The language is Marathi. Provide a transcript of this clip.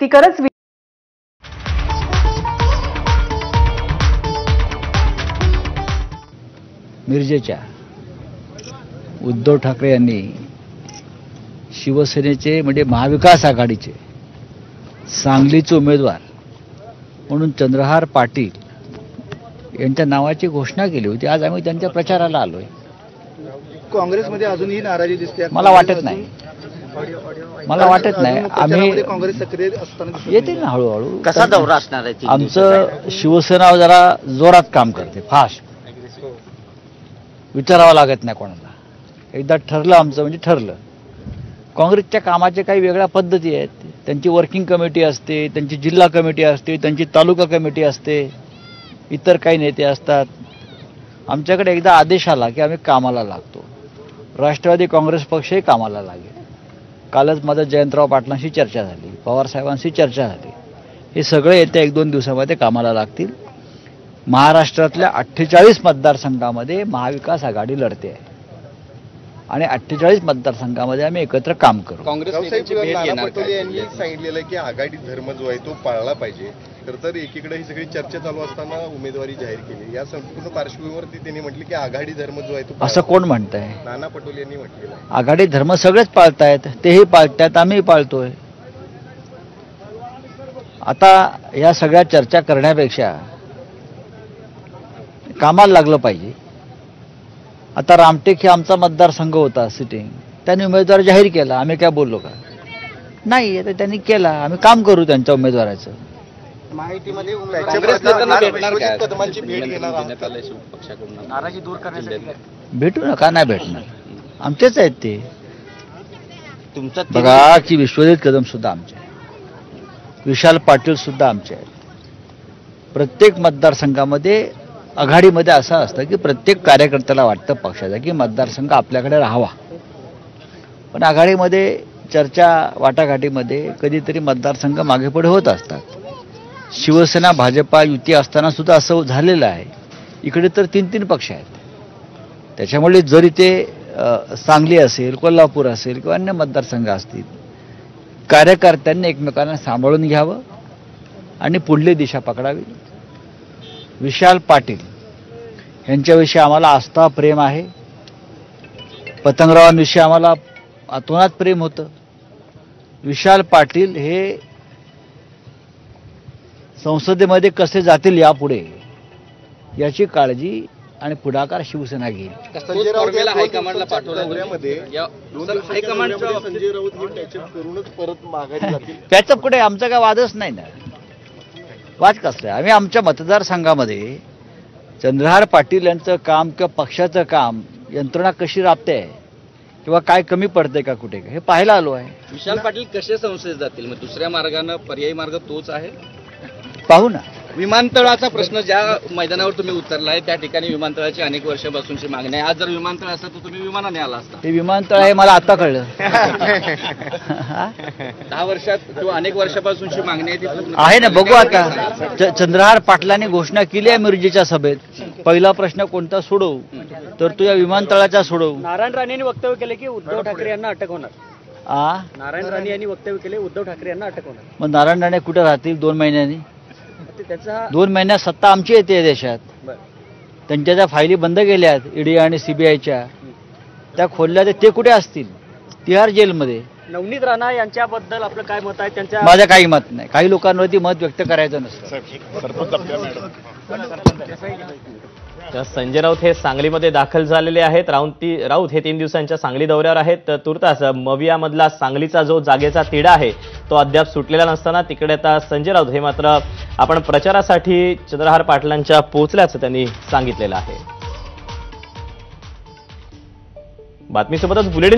स्पीकरच मिरजेच्या उद्धव ठाकरे यांनी शिवसेनेचे म्हणजे महाविकास आघाडीचे सांगलीचे उमेदवार म्हणून चंद्रहार पाटील यांच्या नावाची घोषणा केली होती. आज आम्ही त्यांच्या प्रचाराला आलोय. काँग्रेसमध्ये अजूनही नाराजी दिसते. मला वाटत नाही आम्ही काँग्रेस सक्रिय असताना येते ना हळूहळू. कसा दौरा असणार आहे? आमचं शिवसेना जरा जोरात काम करते, फास्ट. विचारावं लागत नाही कोणाला. एकदा ठरलं आमचं म्हणजे ठरलं. काँग्रेसच्या कामाचे काही वेगळ्या पद्धती आहेत. त्यांची वर्किंग कमिटी असते, त्यांची जिल्हा कमिटी असते, त्यांची तालुका कमिटी असते, इतर काही नेते असतात. आमच्याकडे एकदा आदेश आला की आम्ही कामाला लागतो. राष्ट्रवादी काँग्रेस पक्षही कामाला लागेल. कालच माझं जयंतराव पाटलांशी चर्चा झाली, पवार साहेबांशी चर्चा झाली. हे सगळे येत्या 1-2 दिवसामध्ये कामाला लागतील. महाराष्ट्रातल्या 48 मतदारसंघामध्ये महाविकास आघाडी लढते आहे आणि 48 मतदारसंघामध्ये आम्ही एकत्र काम करू. काँग्रेस यांनी सांगितलेलं की आघाडी धर्म जो आहे तो पाळला पाहिजे. तर एकीकडे ही सगळी चर्चा चालू असताना उमेदवारी जाहीर केली. या संपूर्ण पार्श्वभूमीवरती त्यांनी म्हटले की आघाडी धर्म जो आहे तो असं कोण म्हणतंय? नाना पटोले यांनी म्हटलेलं. आघाडी धर्म सगळेच पाळतायत, तेही पाळतायत, आम्ही पाळतोय. आता या सगळ्या चर्चा करण्यापेक्षा कामाला लागलं पाहिजे. आता रामटेक हे आमचा मतदारसंघ होता सिटिंग, त्यांनी उमेदवार जाहीर केला. आम्ही काय बोललो का? नाही. आता त्यांनी केला, आम्ही काम करू त्यांच्या उमेदवाराचं. माहितीमध्ये नाराजी दूर करण्यासाठी भेटू नका, नाही भेटणार. आमचेच आहेत ते. तुमचा बघा की विश्वजित कदम सुद्धा आमचे आहेत, विशाल पाटील सुद्धा आमचे आहेत. प्रत्येक मतदारसंघामध्ये आघाडीमध्ये असं असतं की प्रत्येक कार्यकर्त्याला वाटतं पक्षाचा की मतदारसंघ आपल्याकडे राहावा. पण आघाडीमध्ये चर्चा वाटाघाटीमध्ये कधीतरी मतदारसंघ मागे पुढे होत असतात. शिवसेना भाजपा युती असताना सुद्धा असं झालेलं आहे. इकडे तर 3-3 पक्ष आहेत. त्याच्यामुळे जरी ते सांगली असेल, कोल्हापूर असेल किंवा अन्य मतदारसंघ असतील, कार्यकर्त्यांनी एकमेकांना सांभाळून घ्यावं आणि पुढली दिशा पकडावी. विशाल पाटील यांच्याविषयी आम्हाला आस्था प्रेम आहे. पतंगरावांविषयी आम्हाला अतोनात प्रेम होतं. विशाल पाटील हे संसदेमध्ये कसे जातील यापुढे याची काळजी आणि पुढाकार शिवसेना घेईल. संजय राऊत करूनच परत माघारी जातील. त्याचं पुढे आमचा काय वादच नाही ना. वाद कसं आहे? आम्ही आमच्या मतदारसंघामध्ये चंद्रहार पाटील यांचं काम किंवा पक्षाचं काम, यंत्रणा कशी राबते किंवा काय कमी पडतंय का कुठे हे पाहायला आलो आहे. विशाल पाटील कसे संसदेत जातील? मग दुसऱ्या मार्गानं पर्यायी मार्ग तोच आहे. पाहू ना. विमानतळाचा प्रश्न ज्या मैदानावर तुम्ही उतरलाय त्या ठिकाणी विमानतळाची अनेक वर्षापासूनची मागणी आहे. आज जर विमानतळ असतं तर तुम्ही विमानाने आला असता. ते विमानतळ आहे मला आता कळलं. 10 वर्षात किंवा अनेक वर्षापासूनची मागणी आहे ती आहे ना. बघू आता. चंद्रहार पाटलांनी घोषणा केली आहे मिरजेच्या सभेत. पहिला प्रश्न कोणता सोडवू तर तो या विमानतळाचा सोडवू. नारायण राणे यांनी वक्तव्य केले की उद्धव ठाकरे यांना अटक होणार. नारायण राणे यांनी वक्तव्य केले उद्धव ठाकरे यांना अटक होणार. मग नारायण राणे कुठे राहतील 2 महिन्यांनी? त्याचा 2 महिन्यात सत्ता आमची येते देशात. त्यांच्या ज्या फायली बंद केल्यात ईडी आणि सीबीआयच्या, त्या खोलल्या ते कुठे असतील? तिहार जेलमध्ये. नवनीत राणा यांच्याबद्दल आपलं काय मत आहे? त्यांच्या माझं काही मत नाही. काही लोकांवरती मत व्यक्त करायचं नसतं. तर संजय राऊत हे सांगलीमध्ये दाखल झालेले आहेत. राऊत हे 3 दिवसांच्या सांगली दौऱ्यावर आहेत. तर तुर्तास मवियामधला सांगलीचा जो जागेचा तिढा आहे तो अद्याप सुटलेला नसताना तिकडे आता संजय राऊत हे मात्र आपण प्रचारासाठी चंद्रहार पाटलांच्या पोहोचल्याचं त्यांनी सांगितलेलं आहे. बातमीसोबतच बुलेटिन